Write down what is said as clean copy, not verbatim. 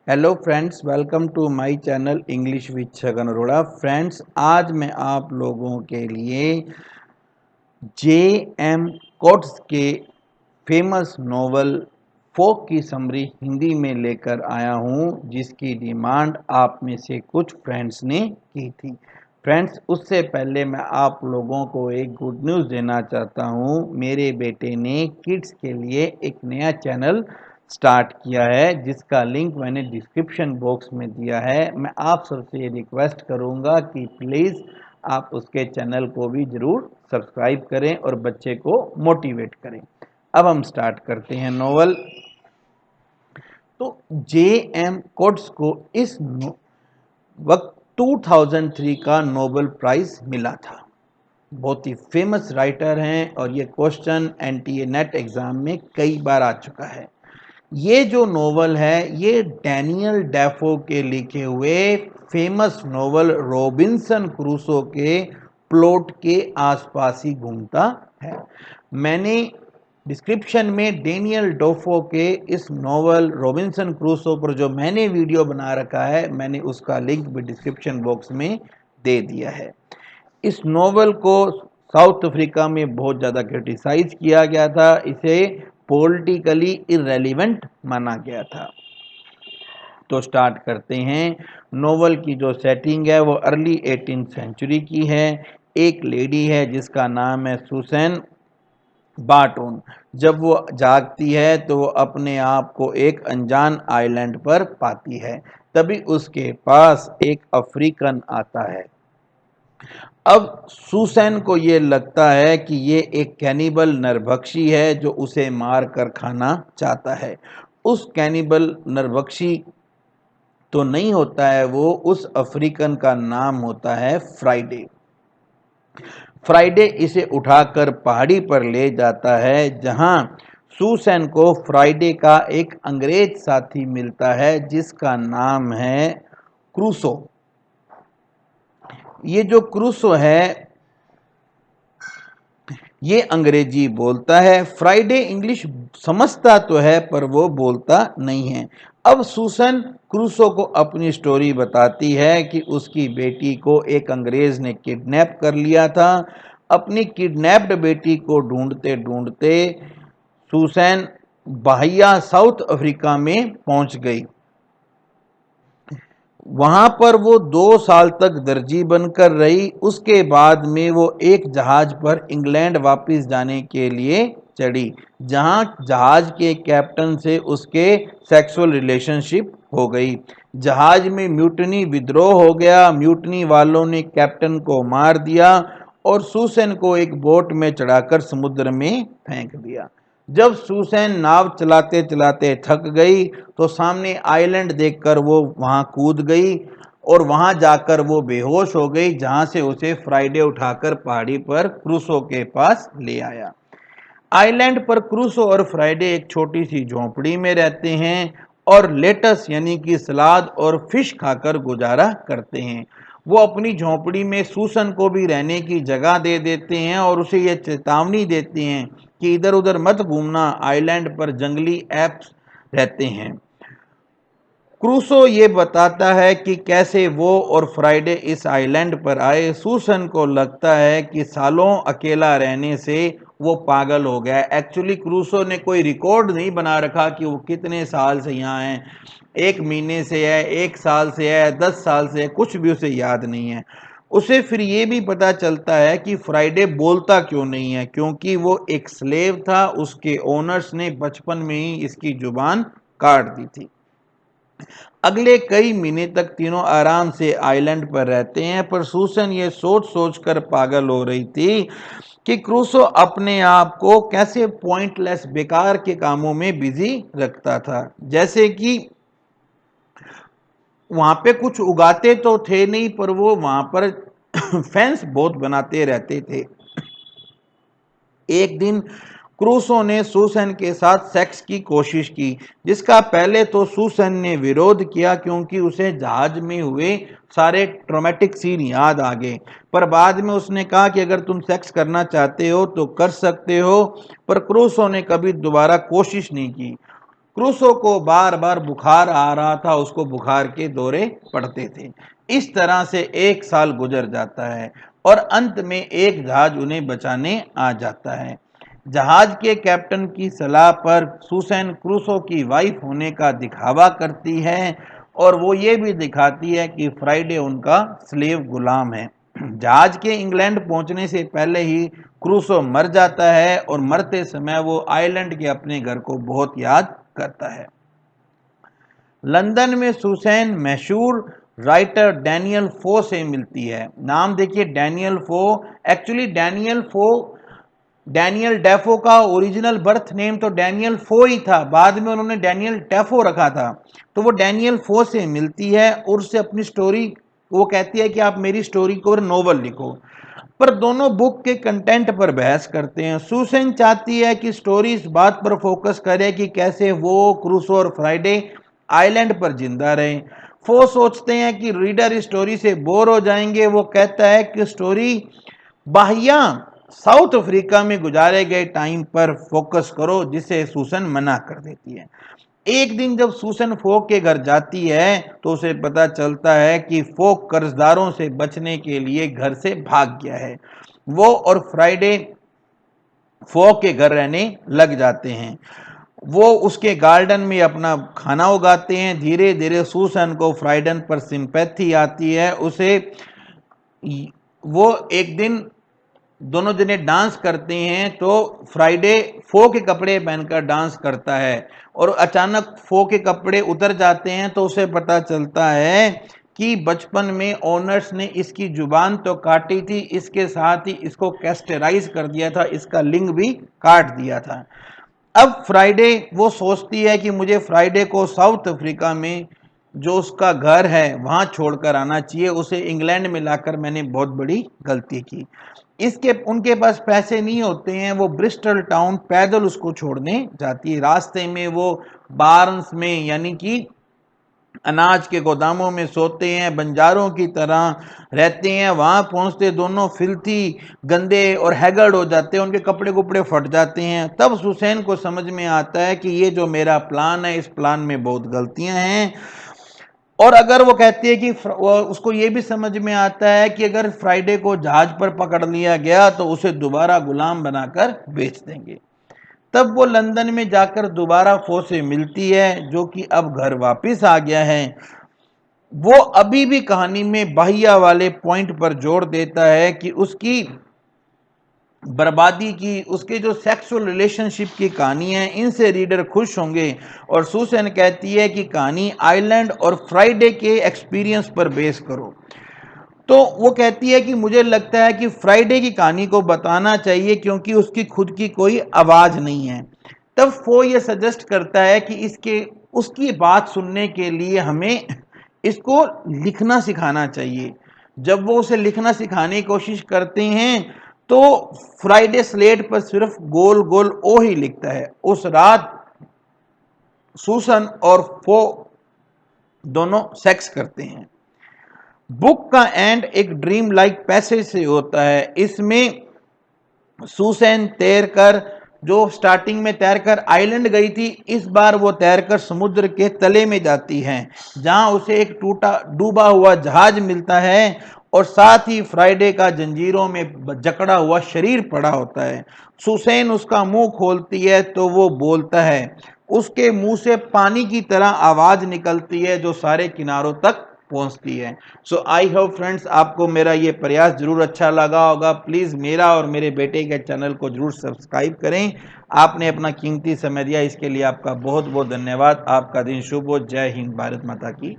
Hello friends, welcome to my channel English with Chhagan Arora. Friends, आज मैं आप लोगों के लिए जे एम कोट्स के फेमस नोवेल फोक की समरी हिंदी में लेकर आया हूं, जिसकी डिमांड आप में से कुछ फ्रेंड्स ने की थी। फ्रेंड्स, उससे पहले मैं आप लोगों को एक गुड न्यूज़ देना चाहता हूं। मेरे बेटे ने किड्स के लिए एक नया चैनल स्टार्ट किया है, जिसका लिंक मैंने डिस्क्रिप्शन बॉक्स में दिया है। मैं आप सबसे ये रिक्वेस्ट करूंगा कि प्लीज़ आप उसके चैनल को भी ज़रूर सब्सक्राइब करें और बच्चे को मोटिवेट करें। अब हम स्टार्ट करते हैं नोवेल। तो जे एम कोट्स को इस वक्त 2003 का नोबेल प्राइज मिला था। बहुत ही फेमस राइटर हैं और ये क्वेश्चन एनटीए नेट एग्जाम में कई बार आ चुका है। ये जो नोवेल है ये डैनियल डेफो के लिखे हुए फेमस नोवेल रॉबिन्सन क्रूसो के प्लॉट के आसपास ही घूमता है। मैंने डिस्क्रिप्शन में डेनियल डेफो के इस नोवेल रॉबिन्सन क्रूसो पर जो मैंने वीडियो बना रखा है, मैंने उसका लिंक भी डिस्क्रिप्शन बॉक्स में दे दिया है। इस नोवेल को साउथ अफ्रीका में बहुत ज़्यादा क्रिटिसाइज किया गया था। इसे पॉलिटिकली इररेलेवेंट माना गया था। तो स्टार्ट करते हैं। नोवेल की जो सेटिंग है वो अर्ली 18th सेंचुरी की है। एक लेडी है जिसका नाम है सुसैन बार्टन। जब वो जागती है तो वो अपने आप को एक अनजान आइलैंड पर पाती है। तभी उसके पास एक अफ्रीकन आता है। अब सुसैन को ये लगता है कि ये एक कैनिबल नरभक्षी है जो उसे मार कर खाना चाहता है। उस कैनिबल नरभक्षी तो नहीं होता है वो, उस अफ्रीकन का नाम होता है फ्राइडे। फ्राइडे इसे उठाकर पहाड़ी पर ले जाता है, जहां सुसैन को फ्राइडे का एक अंग्रेज साथी मिलता है जिसका नाम है क्रूसो। ये जो क्रूसो है ये अंग्रेजी बोलता है। फ्राइडे इंग्लिश समझता तो है पर वो बोलता नहीं है। अब सुसन क्रूसो को अपनी स्टोरी बताती है कि उसकी बेटी को एक अंग्रेज ने किडनैप कर लिया था। अपनी किडनैप्ड बेटी को ढूंढते ढूंढते सुसैन बाहिया साउथ अफ्रीका में पहुंच गई। वहां पर वो 2 साल तक दर्जी बनकर रही। उसके बाद में वो एक जहाज पर इंग्लैंड वापस जाने के लिए चढ़ी, जहां जहाज के कैप्टन से उसके सेक्सुअल रिलेशनशिप हो गई। जहाज में म्यूटनी विद्रोह हो गया। म्यूटनी वालों ने कैप्टन को मार दिया और सुसैन को एक बोट में चढ़ाकर समुद्र में फेंक दिया। जब सुसैन नाव चलाते चलाते थक गई तो सामने आइलैंड देखकर वो वहां कूद गई और वहां जाकर वो बेहोश हो गई, जहां से उसे फ्राइडे उठाकर पहाड़ी पर क्रूसो के पास ले आया। आइलैंड पर क्रूसो और फ्राइडे एक छोटी सी झोंपड़ी में रहते हैं और लेटस यानी कि सलाद और फिश खाकर गुजारा करते हैं। वो अपनी झोंपड़ी में सूसन को भी रहने की जगह दे देते हैं और उसे ये चेतावनी देते हैं कि इधर उधर मत घूमना, आइलैंड पर जंगली एप्स रहते हैं। क्रूसो ये बताता है कि कैसे वो और फ्राइडे इस आइलैंड पर आए। सूसन को लगता है कि सालों अकेला रहने से वो पागल हो गया है। एक्चुअली क्रूसो ने कोई रिकॉर्ड नहीं बना रखा कि वो कितने साल से यहाँ है, 1 महीने से है, 1 साल से है, 10 साल से है, कुछ भी उसे याद नहीं है। उसे फिर ये भी पता चलता है कि फ्राइडे बोलता क्यों नहीं है, क्योंकि वो एक स्लेव था। उसके ओनर्स ने बचपन में ही इसकी जुबान काट दी थी। अगले कई महीने तक तीनों आराम से आइलैंड पर रहते हैं, पर सूसन ये सोच सोच कर पागल हो रही थी कि क्रूसो अपने आप को कैसे पॉइंटलेस बेकार के कामों में बिजी रखता था। जैसे कि वहां पे कुछ उगाते तो थे नहीं, पर वो वहां पर फेंस बहुत बनाते रहते थे। एक दिन क्रूसो ने सुसन के साथ सेक्स की कोशिश की, जिसका पहले तो सुसन ने विरोध किया क्योंकि उसे जहाज में हुए सारे ट्रॉमेटिक सीन याद आ गए। पर बाद में उसने कहा कि अगर तुम सेक्स करना चाहते हो तो कर सकते हो, पर क्रूसो ने कभी दोबारा कोशिश नहीं की। क्रूसो को बार बार बुखार आ रहा था, उसको बुखार के दौरे पड़ते थे। इस तरह से 1 साल गुजर जाता है और अंत में एक जहाज उन्हें बचाने आ जाता है। जहाज के कैप्टन की सलाह पर सुसैन क्रूसो की वाइफ होने का दिखावा करती है और वो ये भी दिखाती है कि फ्राइडे उनका स्लेव गुलाम है। जहाज के इंग्लैंड पहुंचने से पहले ही क्रूसो मर जाता है और मरते समय वो आइलैंड के अपने घर को बहुत याद करता है। लंदन में सुसैन मशहूर राइटर डैनियल फो से मिलती है। नाम देखिए डैनियल फो, एक्चुअली डैनियल डेफो का ओरिजिनल बर्थ नेम तो डैनियल फो ही था, बाद में उन्होंने डैनियल डेफो रखा था। तो वो डैनियल फो से मिलती है और उससे अपनी स्टोरी, वो कहती है कि आप मेरी स्टोरी को नोवेल लिखो। पर दोनों बुक के कंटेंट पर बहस करते हैं। सुसैन चाहती है कि स्टोरी इस बात पर फोकस करे कि कैसे वो, क्रूसो और फ्राइडे आइलैंड पर जिंदा रहे। फो सोचते हैं कि रीडर स्टोरी से बोर हो जाएंगे। वो कहता है कि स्टोरी बाहिया साउथ अफ्रीका में गुजारे गए टाइम पर फोकस करो, जिसे सुसन मना कर देती है। एक दिन जब सुसन फोक के घर जाती है तो उसे पता चलता है कि फोक कर्जदारों से बचने के लिए घर से भाग गया है। वो और फ्राइडे फोक के घर रहने लग जाते हैं। वो उसके गार्डन में अपना खाना उगाते हैं। धीरे धीरे सुसन को फ्राइडन पर सिंपैथी आती है। उसे वो एक दिन दोनों जने डांस करते हैं तो फ्राइडे फो के कपड़े पहनकर डांस करता है और अचानक फो के कपड़े उतर जाते हैं तो उसे पता चलता है कि बचपन में ओनर्स ने इसकी जुबान तो काटी थी, इसके साथ ही इसको कैस्टराइज कर दिया था, इसका लिंग भी काट दिया था। अब फ्राइडे वो सोचती है कि मुझे फ्राइडे को साउथ अफ्रीका में जो उसका घर है वहां छोड़कर आना चाहिए, उसे इंग्लैंड में लाकर मैंने बहुत बड़ी गलती की। इसके उनके पास पैसे नहीं होते हैं, वो ब्रिस्टल टाउन पैदल उसको छोड़ने जाती है। रास्ते में वो बार्न्स में यानी कि अनाज के गोदामों में सोते हैं, बंजारों की तरह रहते हैं। वहां पहुंचते दोनों फिल्थी, गंदे और हैगर्ड हो जाते हैं, उनके कपड़े कुपड़े फट जाते हैं। तब सुसैन को समझ में आता है कि ये जो मेरा प्लान है, इस प्लान में बहुत गलतियां हैं। और अगर वो कहती है कि उसको ये भी समझ में आता है कि अगर फ्राइडे को जहाज पर पकड़ लिया गया तो उसे दोबारा गुलाम बनाकर बेच देंगे। तब वो लंदन में जाकर दोबारा फो से मिलती है, जो कि अब घर वापस आ गया है। वो अभी भी कहानी में बाहिया वाले पॉइंट पर जोर देता है कि उसकी बर्बादी की, उसके जो सेक्सुअल रिलेशनशिप की कहानी है, इनसे रीडर खुश होंगे। और सुसन कहती है कि कहानी आइलैंड और फ्राइडे के एक्सपीरियंस पर बेस करो। तो वो कहती है कि मुझे लगता है कि फ्राइडे की कहानी को बताना चाहिए क्योंकि उसकी खुद की कोई आवाज नहीं है। तब फो ये सजेस्ट करता है कि इसके उसकी बात सुनने के लिए हमें इसको लिखना सिखाना चाहिए। जब वो उसे लिखना सिखाने की कोशिश करते हैं तो फ्राइडे स्लेट पर सिर्फ गोल गोल ओ ही लिखता है। उस रात सुसन और फो दोनों सेक्स करते हैं। बुक का एंड एक ड्रीम लाइक पैसेज से होता है। इसमें सुसैन तैरकर, जो स्टार्टिंग में तैरकर आइलैंड गई थी, इस बार वो तैरकर समुद्र के तले में जाती है, जहां उसे एक टूटा डूबा हुआ जहाज मिलता है और साथ ही फ्राइडे का जंजीरों में जकड़ा हुआ शरीर पड़ा होता है। सुसैन उसका मुंह खोलती है तो वो बोलता है। उसके मुंह से पानी की तरह आवाज निकलती है जो सारे किनारों तक पहुंचती है। सो आई होप फ्रेंड्स आपको मेरा ये प्रयास जरूर अच्छा लगा होगा। प्लीज़ मेरा और मेरे बेटे के चैनल को जरूर सब्सक्राइब करें। आपने अपना कीमती समय दिया, इसके लिए आपका बहुत बहुत धन्यवाद। आपका दिन शुभ हो। जय हिंद, भारत माता की।